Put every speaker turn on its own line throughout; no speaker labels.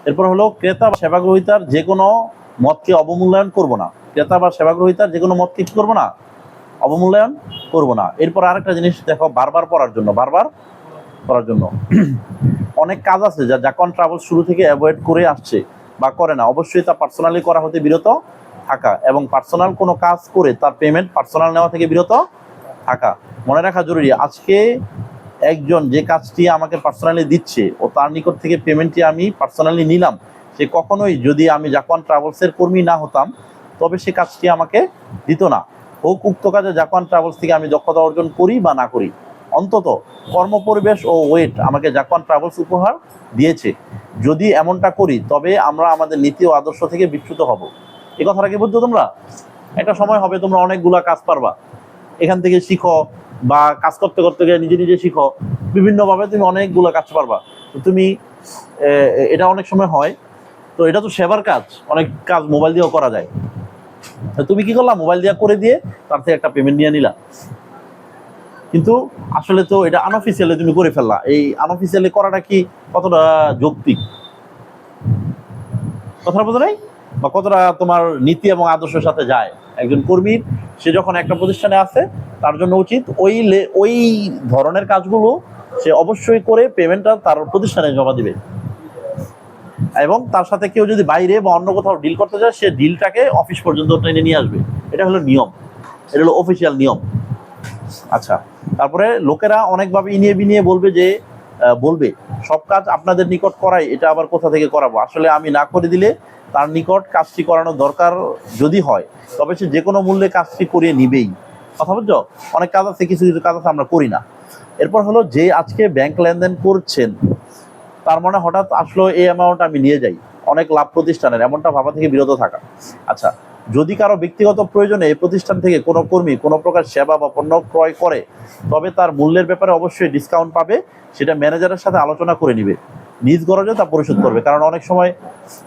এরপর হলো ক্রেতা বা সেবা গ্রহীতার যে কোনো মতকে অবমূল্যায়ন করব না। ক্রেতা বা সেবা গ্রহীতার যে কোনো মতকে কি করবো না, অবমূল্যায়ন করব না। এরপর আরেকটা জিনিস দেখো, বারবার পড়ার জন্য অনেক কাজ আছে যা জাকওয়ান ট্রাভেলস শুরু থেকে অ্যাভয়েড করে আসছে বা করে না। অবশ্যই তা পার্সোনালি করা হতে বিরত থাকা, এবং পার্সোনাল কোনো কাজ করে তার পেমেন্ট পার্সোনাল নেওয়া থেকে বিরত থাকা। মনে রাখা জরুরি, আজকে একজন যে কাজটি আমাকে পার্সোনালি দিচ্ছে ও তার নিকট থেকে পেমেন্টটি আমি পার্সোনালি নিলাম, সে কখনোই, যদি আমি জাকওয়ান ট্রাভেলসের কর্মী না হতাম, তবে সে কাজটি আমাকে দিত না। হোক উক্ত কাজে জাকওয়ান ট্রাভেলস থেকে আমি দক্ষতা অর্জন করি বা না করি, অন্তত কর্মপরিবেশ ও ওয়েট আমাকে জাকওয়ান ট্রাভেলস উপহার দিয়েছে। যদি এমনটা করি তবে আমরা আমাদের নীতি ও আদর্শ থেকে বিচ্যুত হব। এই কথাটা কি বুঝছো তোমরা? একটা সময় হবে তোমরা অনেকগুলা কাজ পারবা, এখান থেকে শিখো বা কাজ করতে করতে গিয়ে নিজে নিজে শিখো, বিভিন্নভাবে তুমি অনেকগুলো কাজ পারবা। তো তুমি এটা অনেক সময় হয়, তো এটা তো সেবার কাজ, অনেক কাজ মোবাইল দিয়েও করা যায়। তুমি কি করলা, মোবাইল দিয়ে করে দিয়ে তার থেকে একটা পেমেন্ট নিয়ে নিলা, কিন্তু আসলে তো এটা আনঅফিসিয়ালি তুমি করে ফেললা। এই আনঅফিসিয়ালি করাটা কি কতটা যৌক্তিক, কথাটা বোঝো নাই? বা কতটা তোমার নীতি এবং আদর্শের সাথে যায়? একজন কর্মীর, সে যখন একটা প্রতিষ্ঠানে আছে, তার জন্য উচিত ওই ধরনের কাজগুলো সে অবশ্যই করে পেমেন্টটা তার প্রতিষ্ঠানে জমা দিবে। এবং তার সাথে কেউ যদি বাইরে বা অন্য কোথাও ডিল করতে যায়, সে ডিলটাকে অফিস পর্যন্ত টেনে নিয়ে আসবে। এটা হলো নিয়ম, এটা হলো অফিসিয়াল নিয়ম। আচ্ছা, তারপরে লোকেরা অনেকভাবে ইনিয়ে বিনিয়ে বলবে সব কাজ আপনাদের নিকট করাই, এটা আবার কোথা থেকে করাবো? আসলে আমি না করে দিলে তার নিকট কাজটি করানোর দরকার যদি হয়, তবে সে যে কোনো মূল্যে কাজটি করিয়ে নিবেই। কথা বুঝছো? অনেক কাজ আছে, কিছু কিছু কাজ আছে আমরা করি না। এরপর হলো, যে আজকে ব্যাংক লেনদেন করছেন, তার মানে হঠাৎ আসলো এই অ্যামাউন্ট আমি নিয়ে যাই, অনেক লাভ প্রতিষ্ঠানের, এমনটা ভাবা থেকে বিরত থাকা। আচ্ছা, যদি কারো ব্যক্তিগত প্রয়োজনে এই প্রতিষ্ঠান থেকে কোনো কর্মী কোনো প্রকার সেবা বা পণ্য ক্রয় করে, তবে তার মূল্যের ব্যাপারে অবশ্যই ডিসকাউন্ট পাবে। সেটা ম্যানেজারের সাথে আলোচনা করে নিবে, নিজ গরজে তা পরিশোধ করবে। কারণ অনেক সময়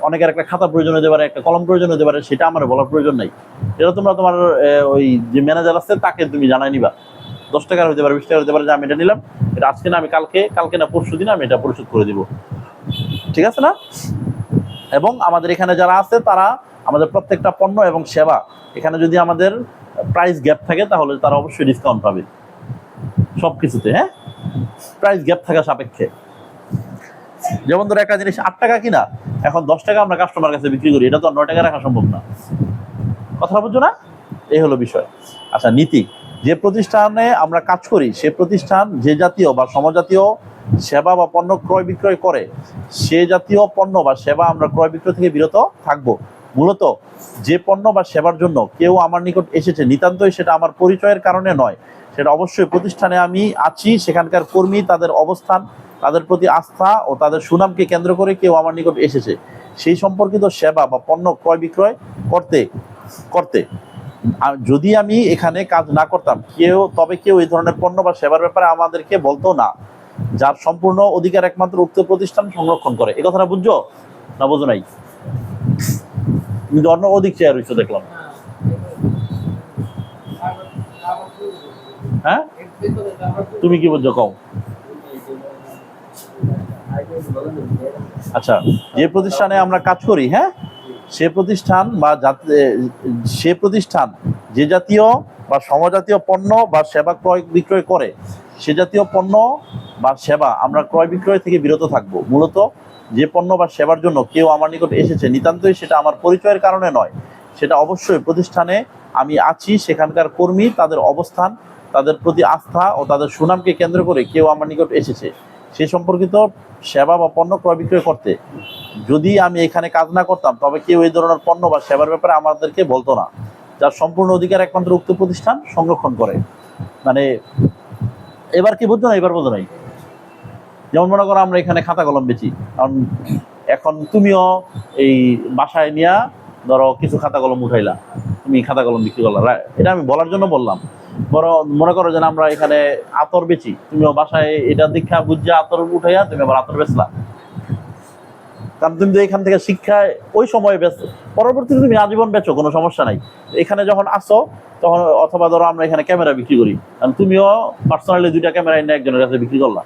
অনেকের একটা খাতা প্রয়োজন হতে পারে, একটা কলম প্রয়োজন হতে পারে, সেটা আমার বলার প্রয়োজন নাই। এটা তোমরা তোমার ওই যে ম্যানেজার আছে তাকে তুমি জানাই নিবা। 10 টাকার হতে পারে, 20 টাকার হতে পারে, যে আমি এটা নিলাম, এটা আজকে না আমি কালকে না পরশু দিন আমি এটা পরিশোধ করে দিব। ঠিক আছে না? এবং আমাদের এখানে যারা আছে তারা আমাদের প্রত্যেকটা পণ্য এবং সেবা, এখানে যদি আমাদের প্রাইস গ্যাপ থাকে, তাহলে তারা অবশ্যই ডিসকাউন্ট পাবে সবকিছুতে। হ্যাঁ, প্রাইস গ্যাপ থাকা সাপেক্ষে। যেমন ধরো একটা জিনিস 8 টাকা কিনা, এখন 10 টাকা আমরা কাস্টমার কাছে বিক্রি করি, এটা তো 9 টাকা রাখা সম্ভব না। কথা বুঝছো না? এই হলো বিষয়। আচ্ছা, নীতি, যে প্রতিষ্ঠানে আমরা কাজ করি সে প্রতিষ্ঠান যে জাতীয় বা সমজাতীয় সেবা বা পণ্য ক্রয় বিক্রয় করে, সে জাতীয় পণ্য বা সেবা আমরা ক্রয় বিক্রয় থেকে বিরত থাকব। মূলত যে পণ্য বা সেবার জন্য কেউ আমার নিকট এসেছে, নিতান্তই সেটা আমার পরিচয়ের কারণে নয়, সেটা অবশ্যই প্রতিষ্ঠানে আমি আছি, সেখানকার কর্মী, তাদের অবস্থান, তাদের প্রতি আস্থা ও তাদের সুনামকে কেন্দ্র করে কেউ আমার নিকট এসেছে, সেই সম্পর্কিত সেবা বা পণ্য ক্রয় বিক্রয় করতে যদি আমি এখানে কাজ না করতাম, তবে কেউ এই ধরনের পণ্য বা সেবার ব্যাপারে আমাদেরকে বলতো না, যার সম্পূর্ণ অধিকার একমাত্র উক্ত প্রতিষ্ঠান সংরক্ষণ করে। এই কথাটা বুঝছো না বুঝো নাই? তুমি তো অন্য অধিক চেয়ার হইছো দেখলাম। হ্যাঁ, তুমি কি বুঝছো কও? আচ্ছা, যে প্রতিষ্ঠানে আমরা কাজ করি, হ্যাঁ, সে প্রতিষ্ঠান যে জাতীয় বা সমজাতীয় পণ্য বা সেবা ক্রয় বিক্রয় করে, সে জাতীয় পণ্য বা সেবা আমরা ক্রয় বিক্রয় থেকে বিরত থাকব। মূলত যে পণ্য বা সেবার জন্য কেউ আমার নিকট এসেছে, নিতান্তই সেটা আমার পরিচয়ের কারণে নয়, সেটা অবশ্যই প্রতিষ্ঠানে আমি আছি, সেখানকার কর্মী, তাদের অবস্থান, তাদের প্রতি আস্থা ও তাদের সুনামকে কেন্দ্র করে কেউ আমার নিকট এসেছে, সেই সম্পর্কিত সেবা বা পণ্য ক্রয় বিক্রয় করতে। যদি আমি এখানে কাজ না করতাম, তবে কেউ এই ধরনের পণ্য বা সেবার ব্যাপারে আমাদেরকে বলতো না, যার সম্পূর্ণ অধিকার একমাত্র উক্ত প্রতিষ্ঠান সংরক্ষণ করে। মানে এবার কি বুঝছো না? এবার বোঝো নাই? যেমন মনে করো আমরা এখানে খাতা কলম বেচি, কারণ এখন তুমিও এই বাসায় নিয়ে ধরো কিছু খাতা কলম উঠাইলা, তুমি খাতা কলম বিক্রি করলা, এটা আমি বলার জন্য বললাম। বড় মনে করো যে আমরা এখানে আতর বেচি, তুমিও বাসায় এটা দীক্ষা বুঝে আতর উঠাইয়া তুমি আবার আতর বেচলা, কারণ তুমি তো এখান থেকে শিক্ষায় ওই সময় বেচো, পরবর্তীতে তুমি আজীবন বেচো, কোনো সমস্যা নাই। এখানে যখন আসো তখন, অথবা ধরো আমরা এখানে ক্যামেরা বিক্রি করি, কারণ তুমিও পার্সোনালি 2টা ক্যামেরা এনে একজনের কাছে বিক্রি করলা,